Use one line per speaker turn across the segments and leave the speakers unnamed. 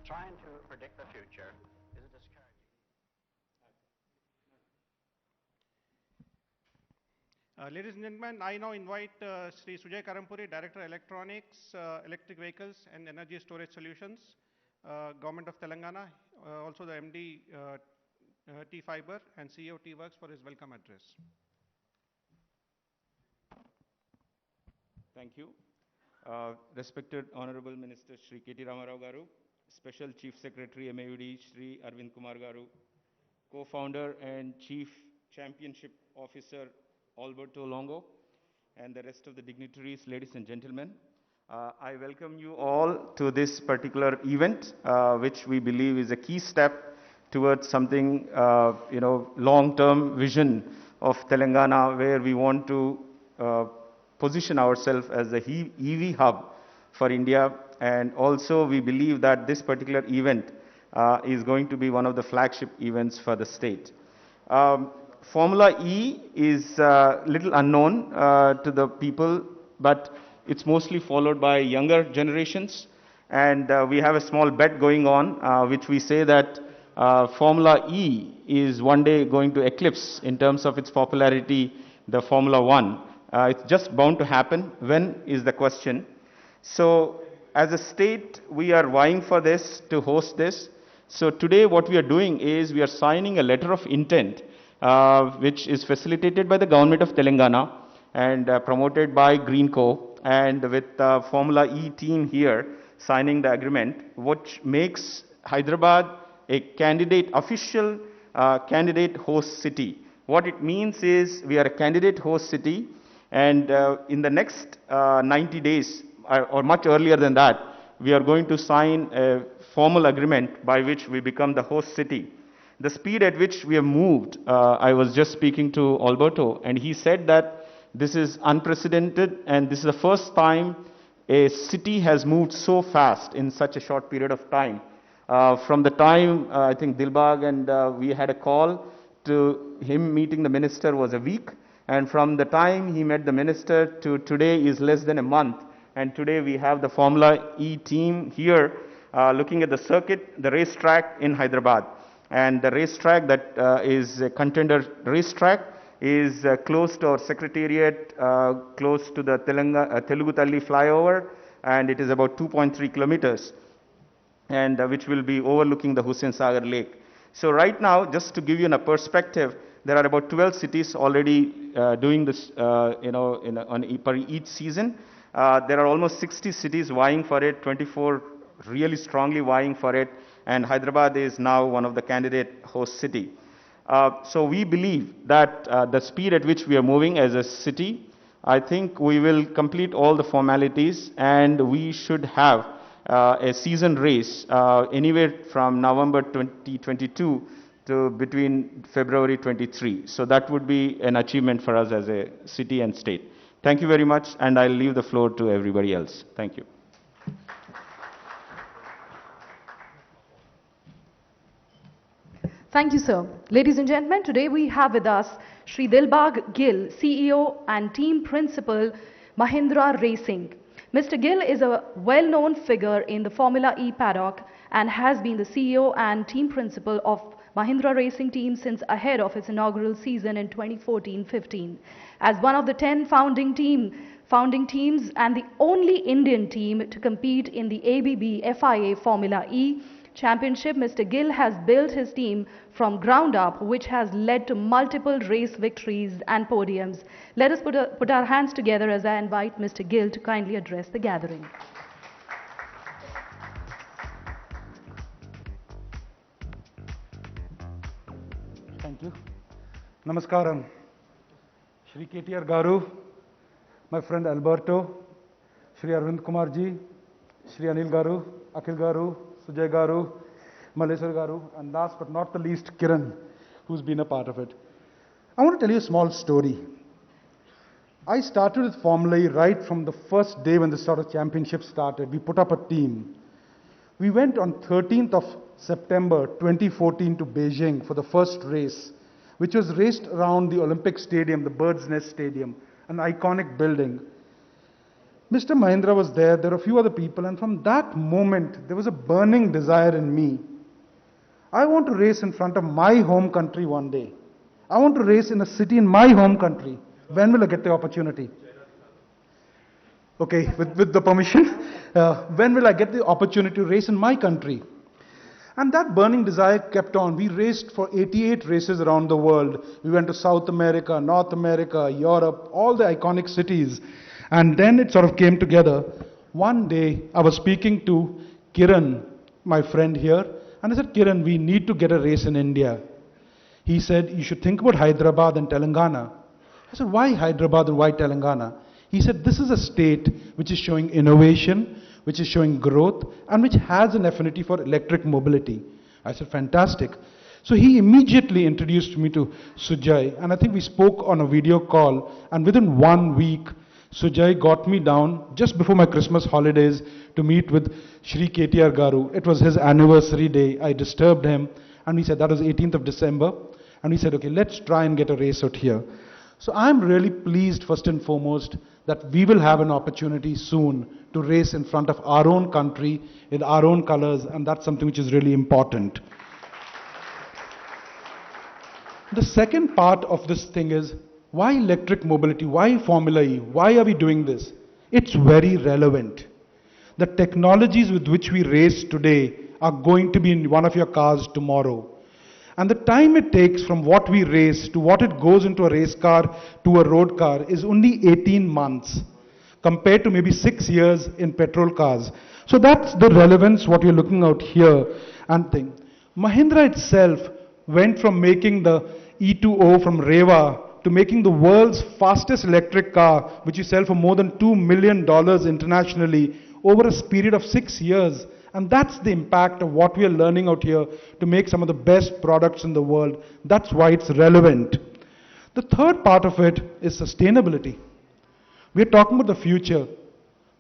trying to predict the future is discouraging.
Ladies and gentlemen, I now invite Sri Sujay Karampuri, Director Electronics, Electric Vehicles and Energy Storage Solutions, Government of Telangana, also the MD T-Fiber and CEO T-Works for his welcome address.
Thank you. Respected Honorable Minister Shri KT Ramarao Garu, Special Chief Secretary MOU Shri Arvind Kumar Garu, Co-Founder and Chief Championship Officer Alberto Longo, and the rest of the dignitaries, ladies and gentlemen. I welcome you all to this particular event, which we believe is a key step towards something, long-term vision of Telangana, where we want to position ourselves as the EV hub for India. And also we believe that this particular event is going to be one of the flagship events for the state. Formula E is little unknown to the people, but it's mostly followed by younger generations. And we have a small bet going on, which we say that Formula E is one day going to eclipse in terms of its popularity the Formula One. It's just bound to happen. When is the question? So as a state, we are vying for this, to host this. So today what we are doing is we are signing a letter of intent, which is facilitated by the Government of Telangana and promoted by Greenco, and with the Formula E team here signing the agreement, which makes Hyderabad a official candidate host city. What it means is we are a candidate host city, and in the next 90 days, or much earlier than that, we are going to sign a formal agreement by which we become the host city. The speed at which we have moved, I was just speaking to Alberto, and he said that this is unprecedented, and this is the first time a city has moved so fast in such a short period of time. From the time, I think Dilbag and we had a call to him meeting the minister was a week, and from the time he met the minister to today is less than a month. And today we have the Formula E team here looking at the circuit, the racetrack in Hyderabad. And the racetrack that is a contender racetrack is close to our secretariat, close to the Telugu Talli flyover, and it is about 2.3 kilometers, and which will be overlooking the Hussain Sagar Lake. So right now, just to give you a perspective, there are about 12 cities already doing this, per each season. There are almost 60 cities vying for it, 24 really strongly vying for it, and Hyderabad is now one of the candidate host city. So we believe that the speed at which we are moving as a city, I think we will complete all the formalities, and we should have a season race anywhere from November 2022 to between February 23. So that would be an achievement for us as a city and state. Thank you very much, and I'll leave the floor to everybody else. Thank you.
Thank you, sir. Ladies and gentlemen, today we have with us Shri Dilbag Gill, CEO and Team Principal, Mahindra Racing. Mr. Gill is a well-known figure in the Formula E paddock and has been the CEO and Team Principal of Mahindra Racing team since ahead of its inaugural season in 2014-15. As one of the 10 founding teams and the only Indian team to compete in the ABB FIA Formula E Championship, Mr. Gill has built his team from ground up, which has led to multiple race victories and podiums. Let us put our hands together as I invite Mr. Gill to kindly address the gathering.
Thank you. Namaskaram. Shri KTR Garu, my friend Alberto, Shri Arvind Kumar ji, Shri Anil Garu, Akhil Garu, Sujay Garu, Maleswar Garu, and last but not the least, Kiran, who's been a part of it. I want to tell you a small story. I started with Formula E right from the first day when the sort of championship started. We put up a team. We went on 13th of September 2014 to Beijing for the first race, which was raced around the Olympic Stadium, the Bird's Nest Stadium, an iconic building. Mr. Mahindra was there, there were a few other people, and from that moment, there was a burning desire in me. I want to race in front of my home country one day. I want to race in a city in my home country. When will I get the opportunity? Okay, with the permission, when will I get the opportunity to race in my country? And that burning desire kept on. We raced for 88 races around the world. We went to South America, North America, Europe, all the iconic cities. And then it sort of came together. One day, I was speaking to Kiran, my friend here, and I said, Kiran, we need to get a race in India. He said, you should think about Hyderabad and Telangana. I said, why Hyderabad and why Telangana? He said, this is a state which is showing innovation, which is showing growth, and which has an affinity for electric mobility. I said, fantastic. So he immediately introduced me to Sujay, and I think we spoke on a video call, and within 1 week, Sujay got me down just before my Christmas holidays to meet with Shri KTR Garu. It was his anniversary day. I disturbed him, and he said, that was 18th of December, and he said, okay, let's try and get a race out here. So I'm really pleased, first and foremost, that we will have an opportunity soon to race in front of our own country in our own colors, and that's something which is really important. The second part of this thing is, why electric mobility? Why Formula E? Why are we doing this? It's very relevant. The technologies with which we race today are going to be in one of your cars tomorrow. And the time it takes from what we race to what it goes into a race car to a road car is only 18 months compared to maybe 6 years in petrol cars. So that's the relevance what we're looking out here and thing. Mahindra itself went from making the E2O from Reva to making the world's fastest electric car, which you sell for more than $2 million internationally over a period of 6 years. And that's the impact of what we are learning out here to make some of the best products in the world. That's why it's relevant. The third part of it is sustainability. We're talking about the future.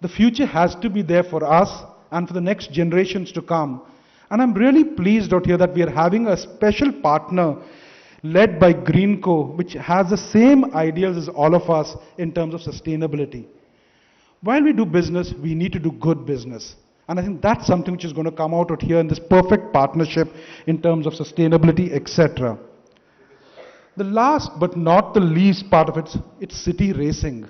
The future has to be there for us and for the next generations to come. And I'm really pleased out here that we are having a special partner led by Greenco, which has the same ideals as all of us in terms of sustainability. While we do business, we need to do good business. And I think that's something which is going to come out here in this perfect partnership in terms of sustainability, etc. The last but not the least part of it's city racing.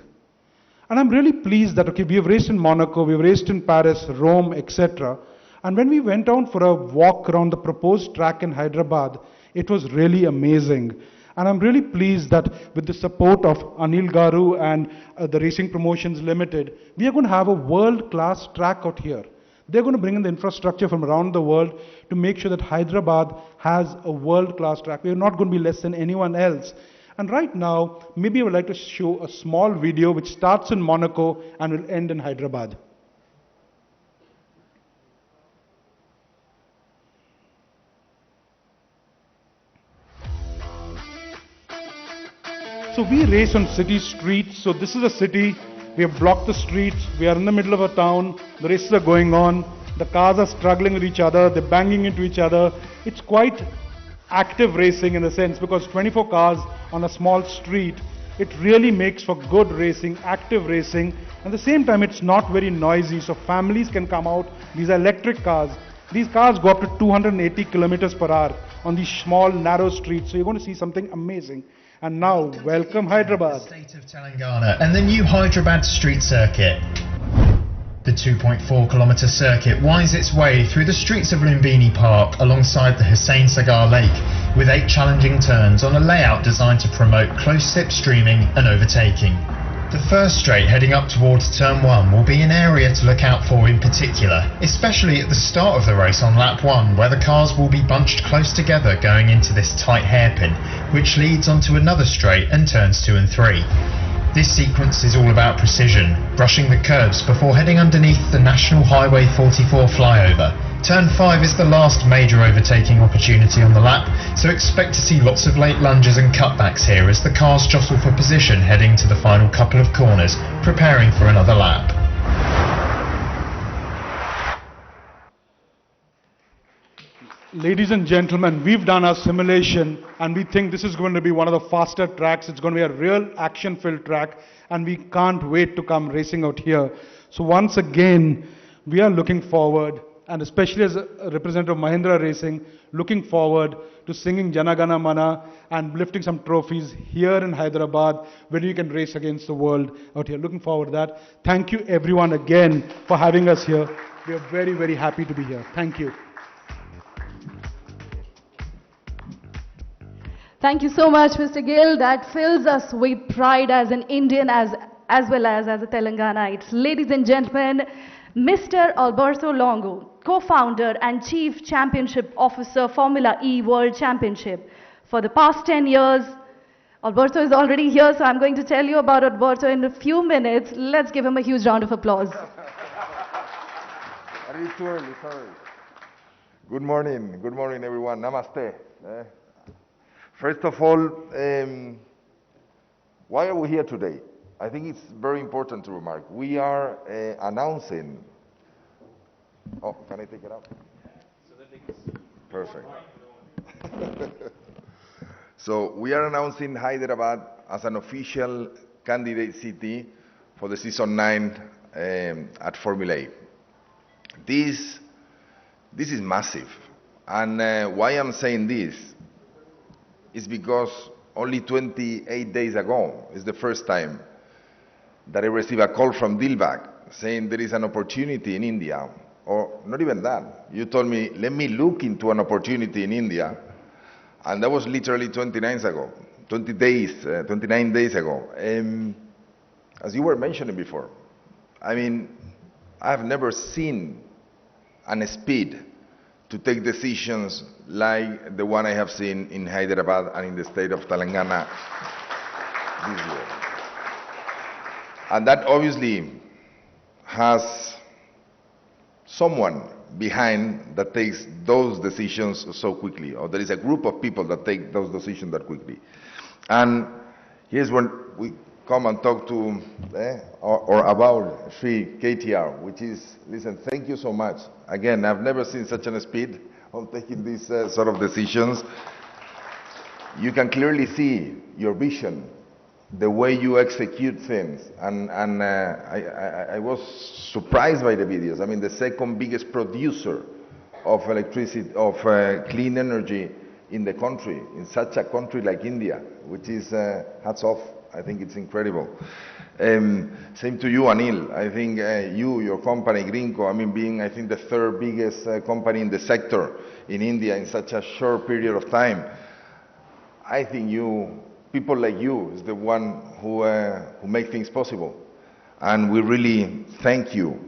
And I'm really pleased that, okay, we have raced in Monaco, we've raced in Paris, Rome, etc. And when we went down for a walk around the proposed track in Hyderabad, it was really amazing. And I'm really pleased that with the support of Anil Garu and the Racing Promotions Limited, we are going to have a world-class track out here. They're going to bring in the infrastructure from around the world to make sure that Hyderabad has a world-class track. We're not going to be less than anyone else. And right now, maybe I would like to show a small video which starts in Monaco and will end in Hyderabad. So we race on city streets. So this is a city. We have blocked the streets. We are in the middle of a town. The races are going on. The cars are struggling with each other. They're banging into each other. It's quite active racing in a sense because 24 cars on a small street, it really makes for good racing, active racing. At the same time, it's not very noisy. So families can come out. These are electric cars. These cars go up to 280 kilometers per hour on these small, narrow streets. So you're going to see something amazing. And now, welcome Hyderabad.
The state of Telangana and the new Hyderabad street circuit. The 2.4-kilometre circuit winds its way through the streets of Lumbini Park alongside the Hussain Sagar Lake, with 8 challenging turns on a layout designed to promote close slipstreaming and overtaking. The first straight heading up towards Turn 1 will be an area to look out for in particular, especially at the start of the race on lap 1, where the cars will be bunched close together going into this tight hairpin, which leads onto another straight and turns 2 and 3. This sequence is all about precision, brushing the curbs before heading underneath the National Highway 44 flyover. Turn 5 is the last major overtaking opportunity on the lap, so expect to see lots of late lunges and cutbacks here as the cars jostle for position heading to the final couple of corners, preparing for another lap.
Ladies and gentlemen, we've done our simulation and we think this is going to be one of the faster tracks. It's going to be a real action-filled track and we can't wait to come racing out here. So once again, we are looking forward, and especially as a representative of Mahindra Racing, looking forward to singing Jana Gana Mana and lifting some trophies here in Hyderabad when you can race against the world out here. Looking forward to that. Thank you everyone again for having us here. We are very, very happy to be here. Thank you.
Thank you so much, Mr. Gill. That fills us with pride as an Indian as well as a Telanganite. Ladies and gentlemen, Mr. Alberto Longo, co-founder and chief championship officer, Formula E World Championship. For the past 10 years, Alberto is already here, so I'm going to tell you about Alberto in a few minutes. Let's give him a huge round of applause.
Are you too early? Sorry. Good morning, everyone. Namaste. First of all, why are we here today? I think it's very important to remark. We are announcing. Oh, can I take it out? Perfect. So we are announcing Hyderabad as an official candidate city for the season 9 at Formula E. This is massive, and why I'm saying this is because only 28 days ago is the first time that I received a call from Dilbag saying there is an opportunity in India, or not even that. You told me, let me look into an opportunity in India, and that was literally 29 days ago. As you were mentioning before, I mean, I've never seen a speed to take decisions like the one I have seen in Hyderabad and in the state of Telangana this year. And that obviously has someone behind that takes those decisions so quickly, or there is a group of people that take those decisions that quickly. And here's when we come and talk to or about Sri KTR, which is, listen, thank you so much. Again, I've never seen such a speed of taking these sort of decisions. You can clearly see your vision, the way you execute things, and I was surprised by the videos. I mean, the second biggest producer of electricity, of clean energy in the country, in such a country like India, which is hats off. I think it's incredible. Same to you, Anil. I think your company, Greenco, I mean, being, I think, the third biggest company in the sector in India in such a short period of time. I think people like you, is the one who make things possible. And we really thank you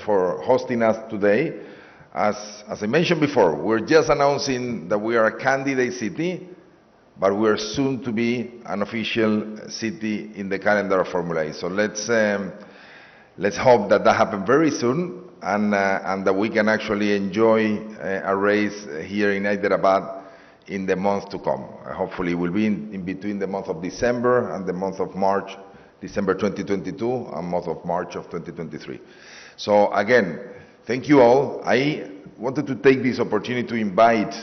for hosting us today. As I mentioned before, we're just announcing that we are a candidate city, but we're soon to be an official city in the calendar of Formula E. So let's hope that happens very soon, and that we can actually enjoy a race here in Hyderabad in the months to come. Hopefully it will be in between the month of December and the month of March, December 2022 and month of March of 2023. So again, thank you all. I wanted to take this opportunity to invite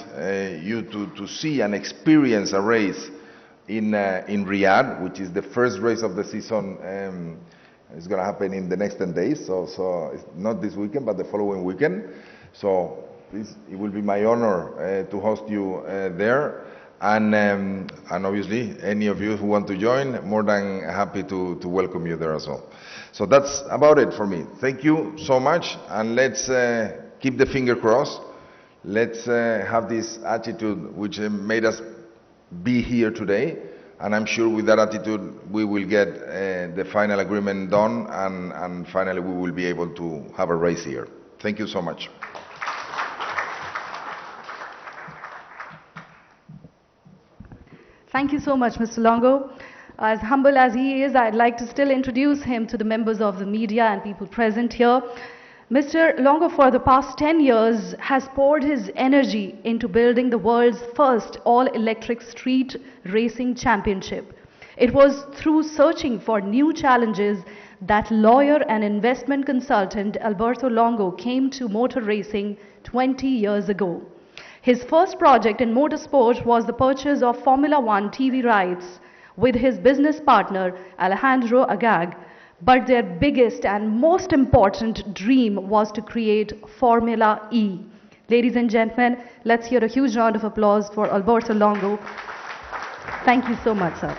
you to see and experience a race in Riyadh, which is the first race of the season. It's going to happen in the next 10 days, so it's not this weekend, but the following weekend. So please, it will be my honor to host you there. And obviously, any of you who want to join, more than happy to welcome you there as well. So that's about it for me. Thank you so much, and let's keep the finger crossed. Let's have this attitude which made us be here today, and I'm sure with that attitude we will get the final agreement done, and finally we will be able to have a race here. Thank you so much.
Thank you so much, Mr. Longo. As humble as he is, I'd like to still introduce him to the members of the media and people present here. Mr. Longo, for the past 10 years, has poured his energy into building the world's first all-electric street racing championship. It was through searching for new challenges that lawyer and investment consultant Alberto Longo came to motor racing 20 years ago. His first project in motorsport was the purchase of Formula One TV rights with his business partner Alejandro Agag. But their biggest and most important dream was to create Formula E. Ladies and gentlemen, let's hear a huge round of applause for Alberto Longo. Thank you so much, sir.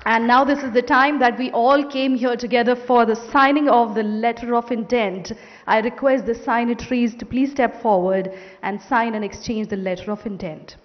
And now this is the time that we all came here together for the signing of the letter of intent. I request the signatories to please step forward and sign and exchange the letter of intent.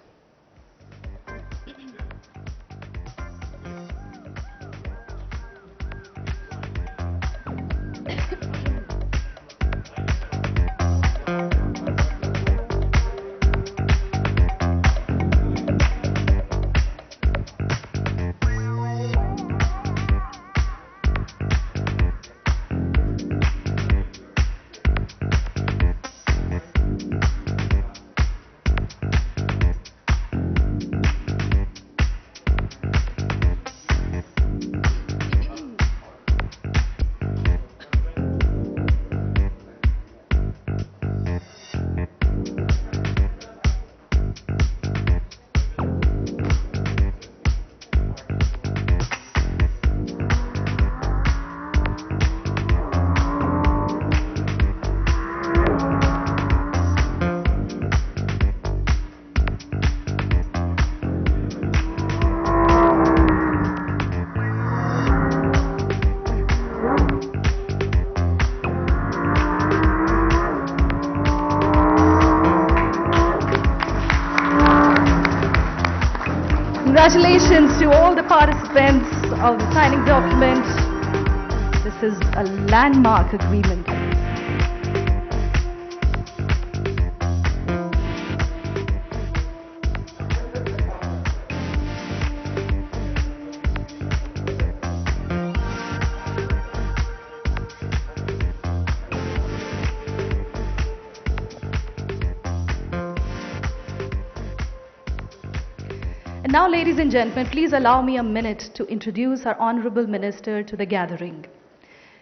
Congratulations to all the participants of the signing document. This is a landmark agreement. And now, ladies and gentlemen, please allow me a minute to introduce our Honorable Minister to the gathering.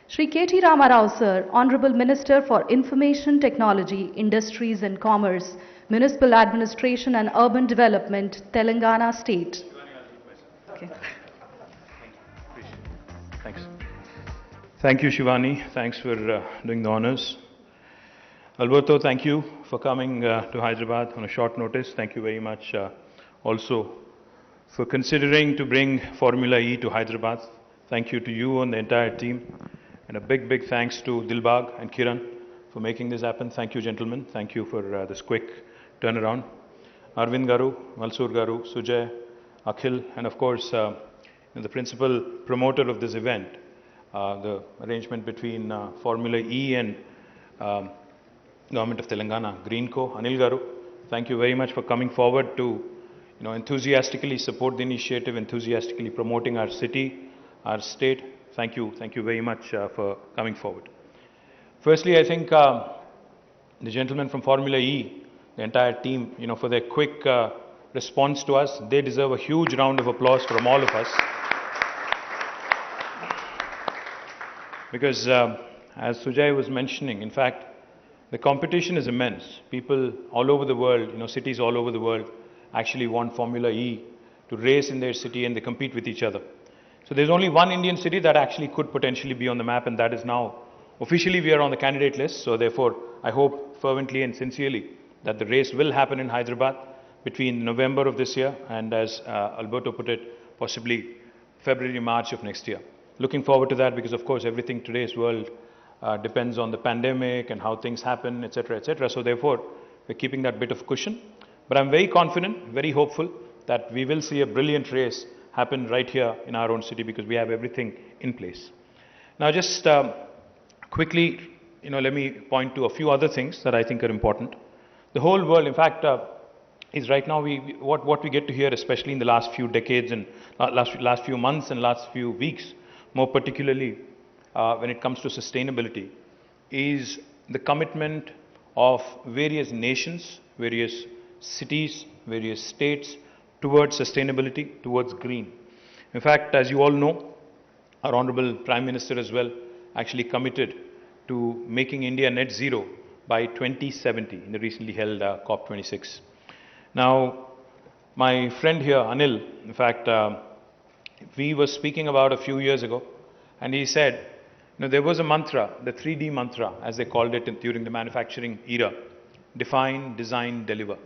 Shri K.T. Ramarao sir, Honorable Minister for Information Technology, Industries and Commerce, Municipal Administration and Urban Development, Telangana State. Okay.
Thanks. Thank you, Shivani. Thanks for doing the honors. Alberto, thank you for coming to Hyderabad on a short notice. Thank you very much also for considering to bring Formula E to Hyderabad. Thank you to you and the entire team. And a big, big thanks to Dilbag and Kiran for making this happen. Thank you, gentlemen. Thank you for this quick turnaround. Arvind Garu, Malsoor Garu, Sujay, Akhil, and of course, the principal promoter of this event, the arrangement between Formula E and Government of Telangana, Greenco, Anil Garu. Thank you very much for coming forward to enthusiastically support the initiative, enthusiastically promoting our city, our state. Thank you very much for coming forward. Firstly, I think the gentlemen from Formula E, the entire team, for their quick response to us, they deserve a huge round of applause from all of us. Because as Sujay was mentioning, in fact, the competition is immense. People all over the world, cities all over the world, actually want Formula E to race in their city, and they compete with each other. So there's only one Indian city that actually could potentially be on the map, and that is now officially we are on the candidate list. So therefore, I hope fervently and sincerely that the race will happen in Hyderabad between November of this year and, as Alberto put it, possibly February, March of next year. Looking forward to that because, of course, everything today's world depends on the pandemic and how things happen, etc., etc. So therefore, we're keeping that bit of cushion. But I'm very confident, very hopeful that we will see a brilliant race happen right here in our own city because we have everything in place. Now just quickly, let me point to a few other things that I think are important. The whole world, in fact, is right now, what we get to hear, especially in the last few decades and last few months and last few weeks, more particularly when it comes to sustainability, is the commitment of various nations, various cities, various states towards sustainability, towards green. In fact, as you all know, our Honorable Prime Minister as well actually committed to making India net zero by 2070 in the recently held COP26. Now, my friend here, Anil, in fact, we were speaking about a few years ago, and he said, there was a mantra, the 3D mantra, as they called it during the manufacturing era: define, design, deliver.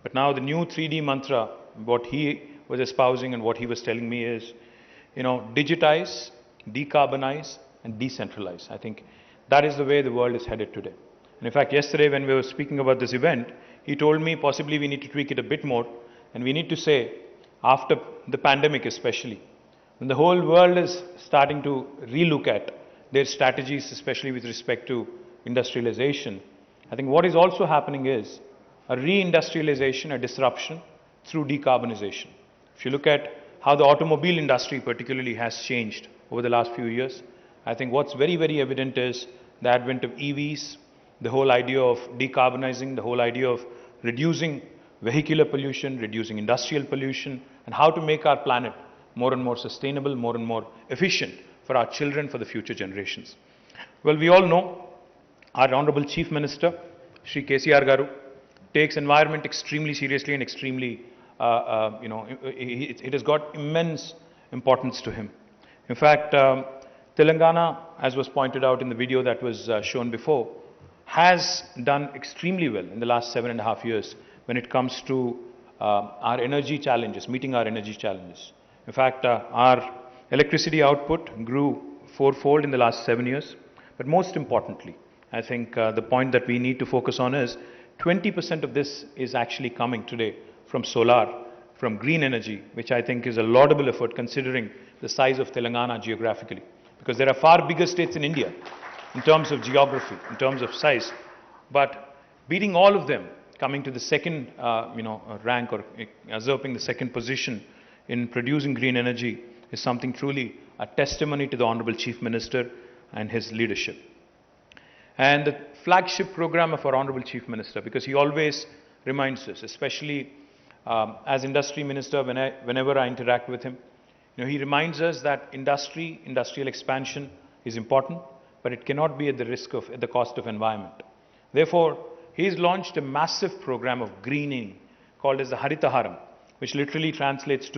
But now the new 3D mantra, what he was espousing and what he was telling me is, digitize, decarbonize, and decentralize. I think that is the way the world is headed today. And in fact, yesterday when we were speaking about this event, he told me possibly we need to tweak it a bit more, and we need to say, after the pandemic especially, when the whole world is starting to relook at their strategies, especially with respect to industrialization, I think what is also happening is a reindustrialization, a disruption through decarbonization. If you look at how the automobile industry particularly has changed over the last few years, I think what's very, very evident is the advent of EVs, the whole idea of decarbonizing, the whole idea of reducing vehicular pollution, reducing industrial pollution, and how to make our planet more and more sustainable, more and more efficient for our children, for the future generations. Well, we all know our Honorable Chief Minister, Shri KTR Garu, takes environment extremely seriously and extremely, it has got immense importance to him. In fact, Telangana, as was pointed out in the video that was shown before, has done extremely well in the last 7.5 years when it comes to our energy challenges, meeting our energy challenges. In fact, our electricity output grew 4-fold in the last 7 years. But most importantly, I think the point that we need to focus on is 20% of this is actually coming today from solar, from green energy, which I think is a laudable effort considering the size of Telangana geographically. Because there are far bigger states in India in terms of geography, in terms of size. But beating all of them, coming to the second rank or usurping the second position in producing green energy is something truly a testimony to the Honorable Chief Minister and his leadership. And the flagship program of our Honorable Chief Minister, because he always reminds us, especially as Industry Minister, whenever I interact with him, he reminds us that industrial expansion is important, but it cannot be at the cost of environment. Therefore, he's launched a massive program of greening called as the Haritaharam, which literally translates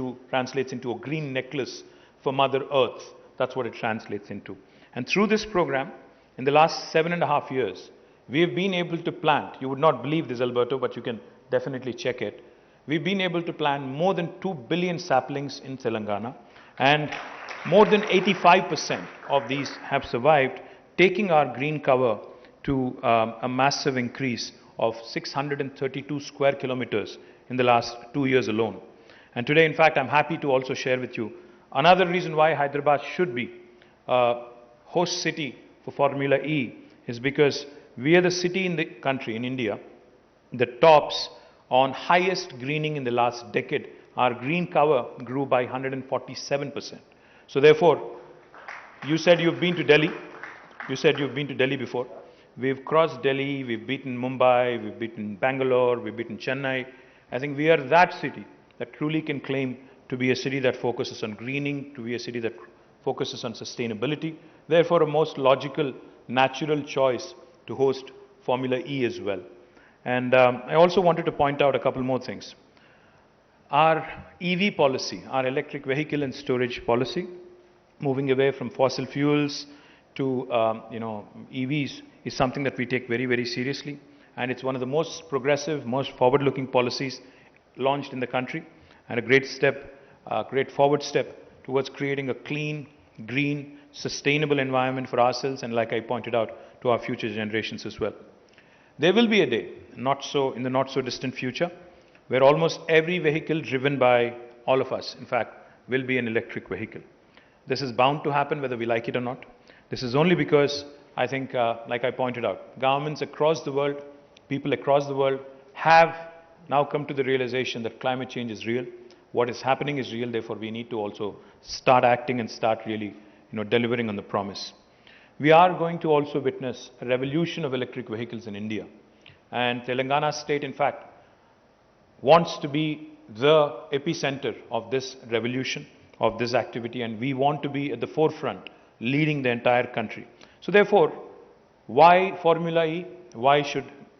into a green necklace for Mother Earth. That's what it translates into. And through this program, in the last 7.5 years, we have been able to plant, you would not believe this, Alberto, but you can definitely check it. We've been able to plant more than 2 billion saplings in Telangana, and more than 85% of these have survived, taking our green cover to a massive increase of 632 square kilometers in the last 2 years alone. And today, in fact, I'm happy to also share with you another reason why Hyderabad should be a host city for Formula E is because we are the city in the country, in India, that tops on highest greening in the last decade. Our green cover grew by 147%. So therefore, you said you've been to Delhi. You said you've been to Delhi before. We've crossed Delhi, we've beaten Mumbai, we've beaten Bangalore, we've beaten Chennai. I think we are that city that truly can claim to be a city that focuses on greening, to be a city that focuses on sustainability. Therefore, a most logical, natural choice to host Formula E as well. And I also wanted to point out a couple more things. Our EV policy, our electric vehicle and storage policy, moving away from fossil fuels to EVs, is something that we take very, very seriously. And it's one of the most progressive, most forward-looking policies launched in the country, and a great step, a great forward step towards creating a clean, green, sustainable environment for ourselves and, like I pointed out, to our future generations as well. There will be a day, in the not so distant future, where almost every vehicle driven by all of us, in fact, will be an electric vehicle. This is bound to happen whether we like it or not. This is only because I think, like I pointed out, governments across the world, people across the world have now come to the realization that climate change is real. What is happening is real. Therefore, we need to also start acting and start really, delivering on the promise. We are going to also witness a revolution of electric vehicles in India. And Telangana state, in fact, wants to be the epicenter of this revolution, of this activity, and we want to be at the forefront, leading the entire country. So therefore, why Formula E? Why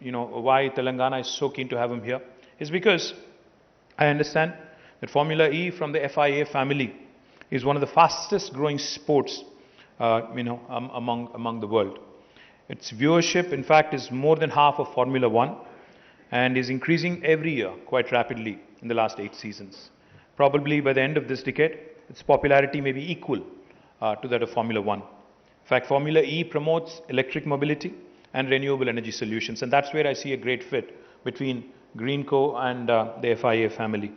Telangana is so keen to have him here? is because I understand that Formula E from the FIA family is one of the fastest growing sports, among the world. Its viewership, in fact, is more than half of Formula One and is increasing every year quite rapidly in the last 8 seasons. Probably by the end of this decade, its popularity may be equal to that of Formula One. In fact, Formula E promotes electric mobility and renewable energy solutions, and that's where I see a great fit between Greenco and the FIA family.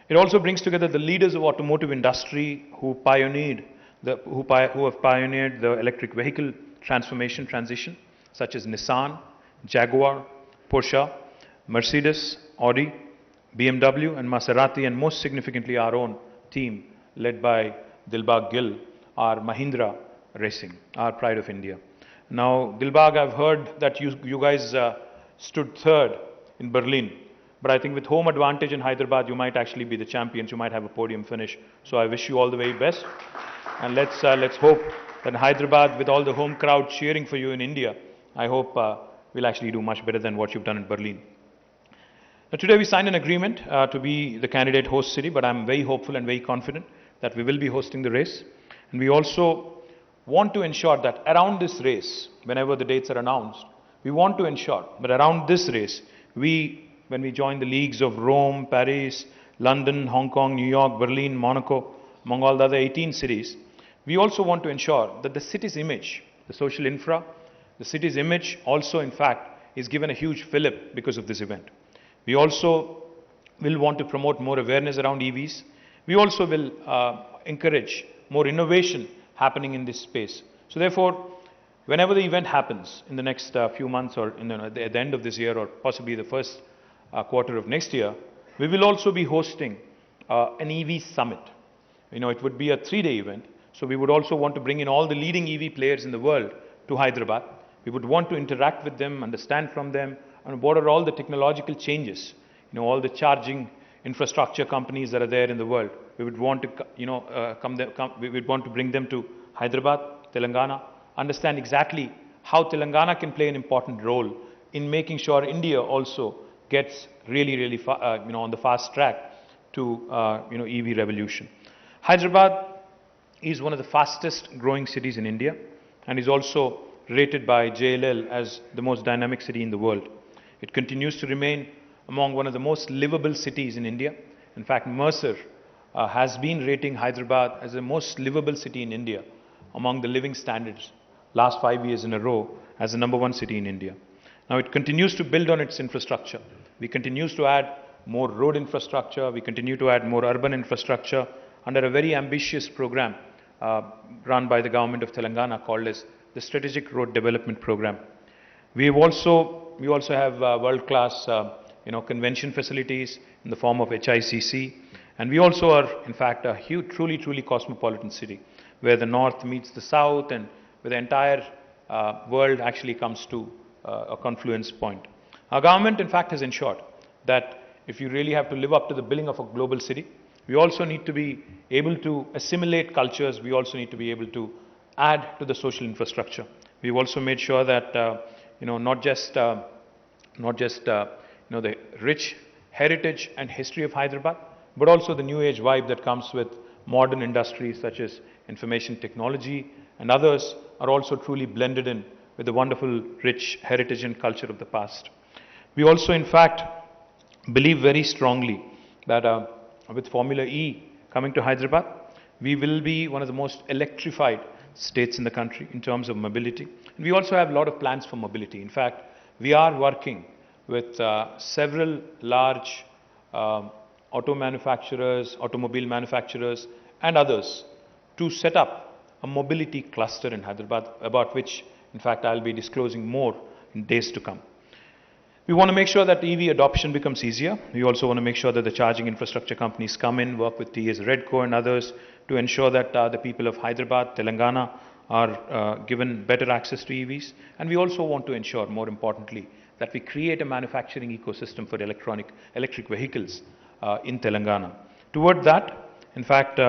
It also brings together the leaders of automotive industry who have pioneered the electric vehicle transition, such as Nissan, Jaguar, Porsche, Mercedes, Audi, BMW and Maserati, and most significantly our own team led by Dilbagh Gill, our Mahindra Racing, our pride of India. Now, Dilbagh, I've heard that you guys stood third in Berlin, but I think with home advantage in Hyderabad, you might actually be the champions. You might have a podium finish. So I wish you all the very best, and let's hope that in Hyderabad, with all the home crowd cheering for you in India, I hope we'll actually do much better than what you've done in Berlin. Now, today we signed an agreement to be the candidate host city, but I'm very hopeful and very confident that we will be hosting the race. And we also want to ensure that around this race, whenever the dates are announced, we want to ensure that around this race, when we join the leagues of Rome, Paris, London, Hong Kong, New York, Berlin, Monaco, among all the other 18 cities, we also want to ensure that the city's image, the social infra, the city's image also, in fact, is given a huge fillip because of this event. We also will want to promote more awareness around EVs. We also will encourage more innovation happening in this space. So therefore, whenever the event happens in the next few months, or at the end of this year, or possibly the first quarter of next year, we will also be hosting an EV summit. It would be a 3-day event. So we would also want to bring in all the leading EV players in the world to Hyderabad. We would want to interact with them, understand from them, and what are all the technological changes, all the charging infrastructure companies that are there in the world. We would want to, we would want to bring them to Hyderabad, Telangana, understand exactly how Telangana can play an important role in making sure India also gets really on the fast track to EV revolution. Hyderabad is one of the fastest growing cities in India and is also rated by JLL as the most dynamic city in the world. It continues to remain among one of the most livable cities in India. In fact, Mercer has been rating Hyderabad as the most livable city in India among the living standards last 5 years in a row as the #1 city in India. Now, it continues to build on its infrastructure. We continue to add more road infrastructure. We continue to add more urban infrastructure under a very ambitious program run by the government of Telangana called as the Strategic Road Development Program. We also have world-class convention facilities in the form of HICC, and we also are, in fact, a huge, truly cosmopolitan city where the north meets the south and where the entire world actually comes to a confluence point. Our government, in fact, has ensured that if you really have to live up to the billing of a global city, we also need to be able to assimilate cultures. We also need to be able to add to the social infrastructure. We've also made sure that not just the rich heritage and history of Hyderabad, but also the new age vibe that comes with modern industries such as information technology and others are also truly blended in with the wonderful rich heritage and culture of the past. We also, in fact, believe very strongly that with Formula E coming to Hyderabad, we will be one of the most electrified states in the country in terms of mobility. And we also have a lot of plans for mobility. In fact, we are working with several large automobile manufacturers and others to set up a mobility cluster in Hyderabad, about which, in fact, I'll be disclosing more in days to come. We want to make sure that EV adoption becomes easier. We also want to make sure that the charging infrastructure companies come in, work with TAs Redco and others to ensure that the people of Hyderabad, Telangana are given better access to EVs. And we also want to ensure, more importantly, that we create a manufacturing ecosystem for electric vehicles in Telangana. Toward that, in fact,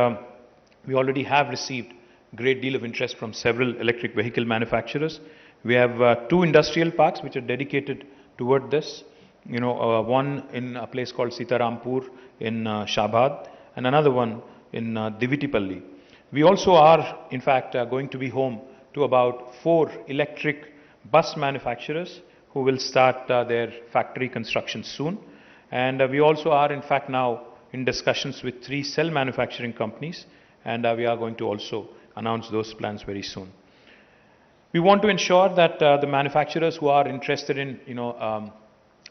we already have received a great deal of interest from several electric vehicle manufacturers. We have 2 industrial parks which are dedicated toward this. one in a place called Sitarampur in Shabad, and another one in Divitipalli. We also are, in fact, going to be home to about 4 electric bus manufacturers who will start their factory construction soon. And we also are, in fact, now in discussions with 3 cell manufacturing companies, and we are going to also announce those plans very soon. We want to ensure that the manufacturers who are interested in,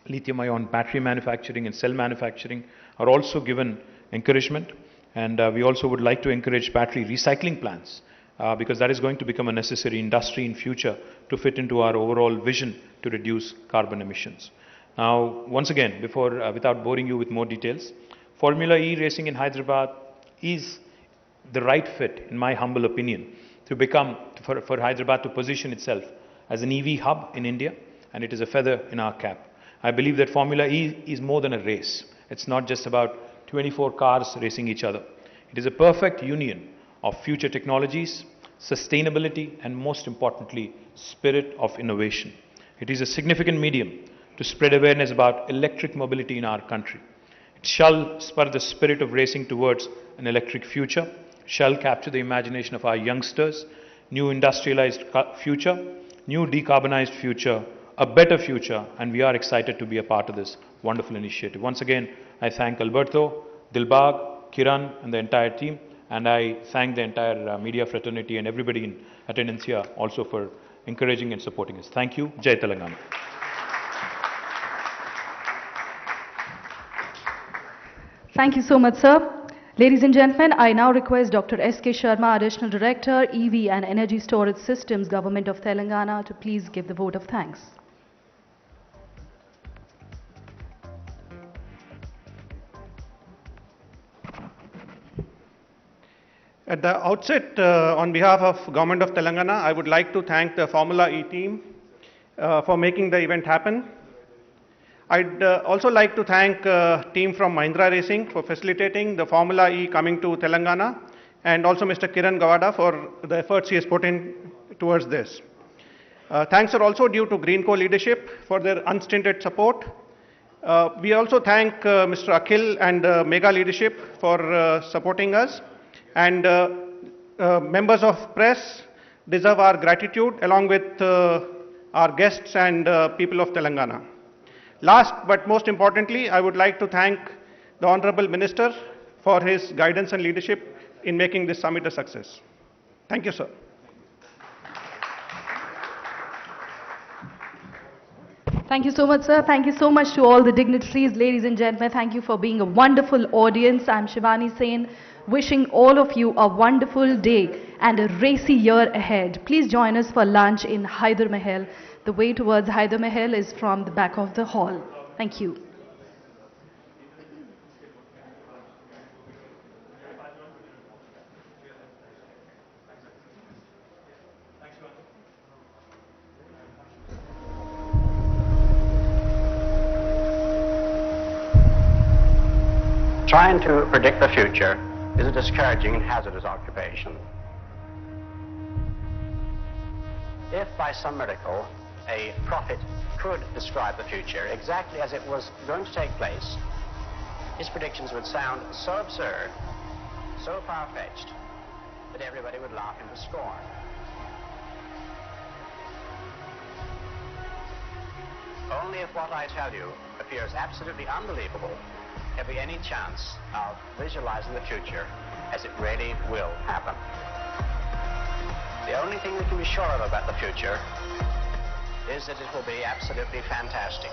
lithium-ion battery manufacturing and cell manufacturing are also given encouragement. And we also would like to encourage battery recycling plants because that is going to become a necessary industry in future to fit into our overall vision to reduce carbon emissions. Now, once again, without boring you with more details, Formula E racing in Hyderabad is the right fit, in my humble opinion, to become, for Hyderabad to position itself as an EV hub in India, and it is a feather in our cap. I believe that Formula E is more than a race. It's not just about 24 cars racing each other. It is a perfect union of future technologies, sustainability, and most importantly, spirit of innovation. It is a significant medium to spread awareness about electric mobility in our country. It shall spur the spirit of racing towards an electric future, shall capture the imagination of our youngsters, new industrialized future, new decarbonized future, a better future, and we are excited to be a part of this wonderful initiative. Once again, I thank Alberto, Dilbag, Kiran, and the entire team, and I thank the entire media fraternity and everybody in attendance here also for encouraging and supporting us. Thank you. Jai Telangana.
Thank you so much, sir. Ladies and gentlemen, I now request Dr. S.K. Sharma, Additional Director, EV and Energy Storage Systems, Government of Telangana, to please give the vote of thanks.
At the outset, on behalf of Government of Telangana, I would like to thank the Formula E team for making the event happen. I'd also like to thank team from Mahindra Racing for facilitating the Formula E coming to Telangana, and also Mr. Kiran Gawada for the efforts he has put in towards this. Thanks are also due to Greenco leadership for their unstinted support. We also thank Mr. Akhil and Mega leadership for supporting us, and members of press deserve our gratitude along with our guests and people of Telangana. Last but most importantly, I would like to thank the Honorable Minister for his guidance and leadership in making this summit a success. Thank you, sir.
Thank you so much, sir. Thank you so much to all the dignitaries, ladies and gentlemen. Thank you for being a wonderful audience. I'm Shivani Sen, wishing all of you a wonderful day and a racy year ahead. Please join us for lunch in Hyder Mahal. The way towards Hyder Mahal is from the back of the hall. Thank you.
Trying to predict the future is a discouraging and hazardous occupation. If by some miracle a prophet could describe the future exactly as it was going to take place, his predictions would sound so absurd, so far-fetched, that everybody would laugh him to scorn. Only if what I tell you appears absolutely unbelievable have we any chance of visualizing the future as it really will happen. The only thing we can be sure of about the future is that it will be absolutely fantastic.